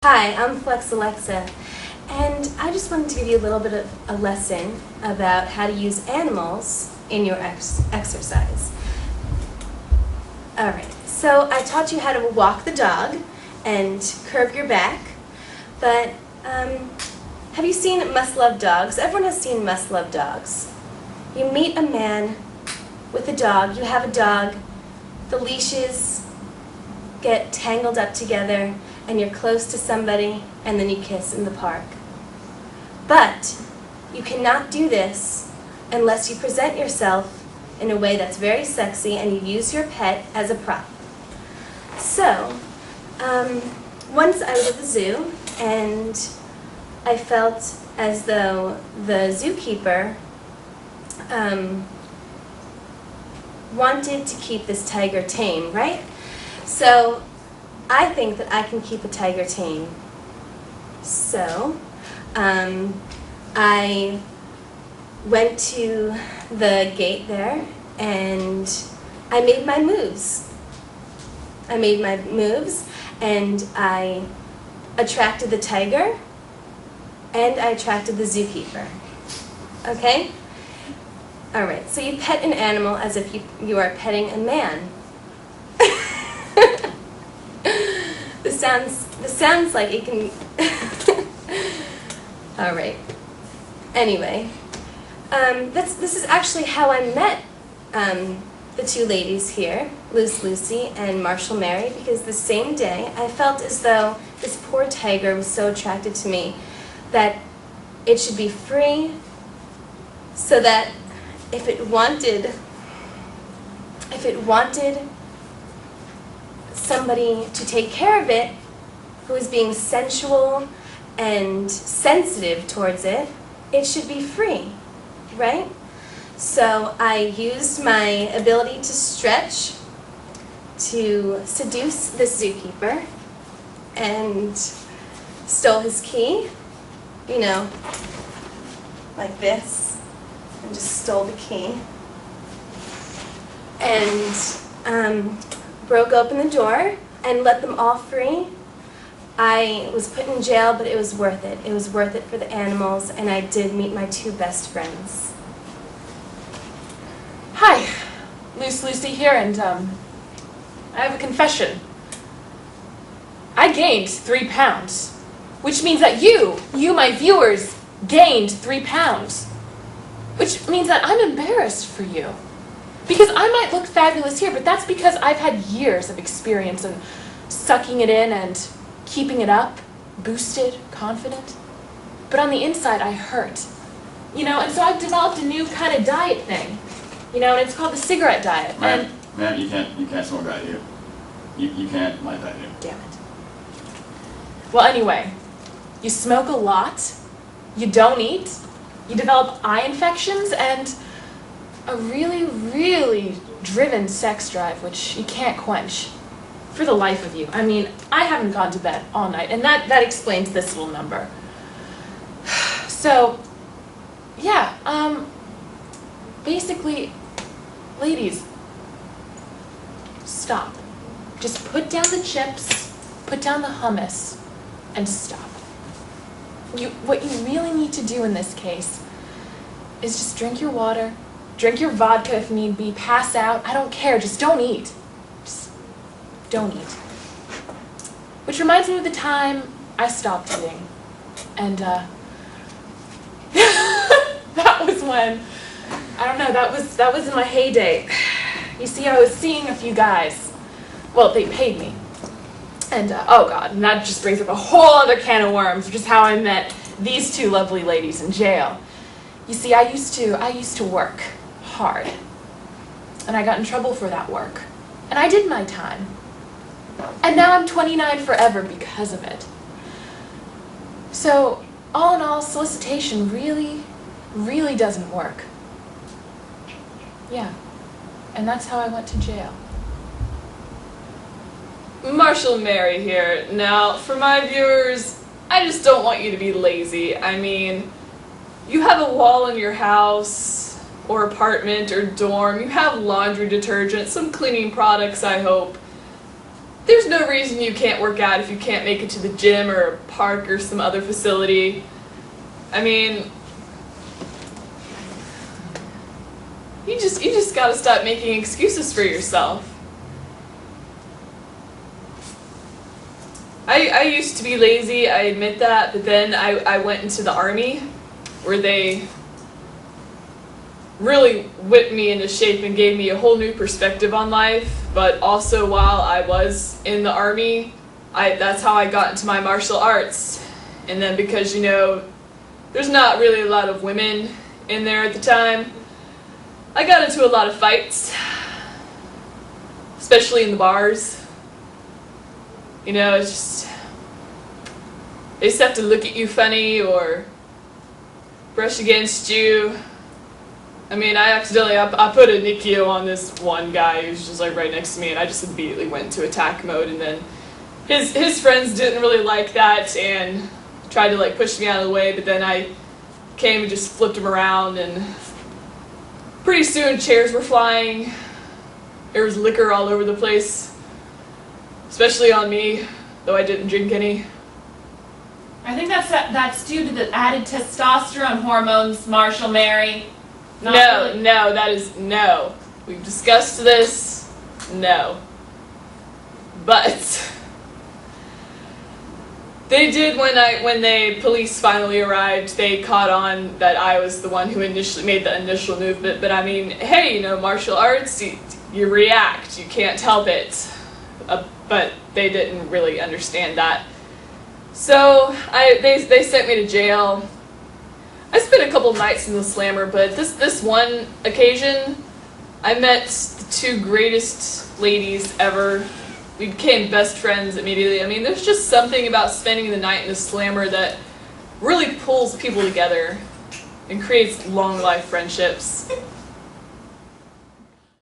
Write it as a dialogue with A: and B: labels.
A: Hi, I'm Flex Alexa, and I just wanted to give you a little bit of a lesson about how to use animals in your exercise. Alright, so I taught you how to walk the dog and curve your back, but have you seen Must Love Dogs? Everyone has seen Must Love Dogs. You meet a man with a dog, you have a dog, the leashes get tangled up together, and you're close to somebody, and then you kiss in the park. But you cannot do this unless you present yourself in a way that's very sexy and you use your pet as a prop. So, once I was at the zoo, and I felt as though the zookeeper wanted to keep this tiger tame, right? So I think that I can keep a tiger tame. So I went to the gate there and I made my moves. And I attracted the tiger and I attracted the zookeeper. Okay? Alright, so you pet an animal as if you are petting a man. This sounds like it can... Alright. Anyway, this is actually how I met the two ladies here, Loose Lucy and Marshall Mary, because the same day I felt as though this poor tiger was so attracted to me that it should be free, so that if it wanted somebody to take care of it who is being sensual and sensitive towards it, it should be free, right? So I used my ability to stretch to seduce this zookeeper and stole his key, you know, like this, and just stole the key. And broke open the door and let them all free. I was put in jail, but it was worth it. It was worth it for the animals, and I did meet my two best friends.
B: Hi, Loose Lucy here, and I have a confession. I gained 3 pounds, which means that you my viewers, gained 3 pounds, which means that I'm embarrassed for you. Because I might look fabulous here, but that's because I've had years of experience in sucking it in and keeping it up, boosted, confident. But on the inside, I hurt. You know, and so I've developed a new kind of diet thing. You know, and it's called the cigarette diet.
C: Man, you can't smoke that here. You can't light that here.
B: Damn it. Well, anyway, you smoke a lot, you don't eat, you develop eye infections, and a really, really driven sex drive, which you can't quench for the life of you. I mean, I haven't gone to bed all night, and that explains this little number. So, yeah, basically, ladies, stop. Just put down the chips, put down the hummus, and stop. What you really need to do in this case is just drink your water, drink your vodka if need be, pass out, I don't care, just don't eat. Just don't eat. Which reminds me of the time I stopped eating. And that was when, I don't know, that was in my heyday. You see, I was seeing a few guys. Well, they paid me. And oh God, and that just brings up a whole other can of worms, which is how I met these two lovely ladies in jail. You see, I used to work hard, and I got in trouble for that work, and I did my time, and now I'm 29 forever because of it. So all in all, solicitation really, really doesn't work. Yeah, and that's how I went to jail.
D: Marshall Mary here. Now, for my viewers, I just don't want you to be lazy. I mean, you have a wall in your house, or apartment, or dorm, you have laundry detergent, some cleaning products, I hope. there's no reason you can't work out if you can't make it to the gym or a park or some other facility. I mean, you just gotta stop making excuses for yourself. I used to be lazy, I admit that, but then I went into the Army, where they really whipped me into shape and gave me a whole new perspective on life. But also while I was in the Army, that's how I got into my martial arts. And then because, you know, there's not really a lot of women in there at the time, I got into a lot of fights, especially in the bars. You know, it's just, they just have to look at you funny or brush against you. I mean, I accidentally, I put a Nikio on this one guy who's just like right next to me, and I just immediately went into attack mode, and then his friends didn't really like that and tried to like push me out of the way, but then I came and just flipped him around, and pretty soon chairs were flying. There was liquor all over the place, especially on me, though I didn't drink any.
B: I think that's due to the added testosterone hormones, Marshall Mary. Not really.
D: No, that is no. We've discussed this. No. But they did when the police finally arrived, they caught on that I was the one who initially made the initial movement. But I mean, hey, you know, martial arts, you react, you can't help it. But they didn't really understand that. So they sent me to jail. I spent a couple nights in the Slammer, but this one occasion, I met the two greatest ladies ever. We became best friends immediately. I mean, there's just something about spending the night in the Slammer that really pulls people together and creates long life friendships.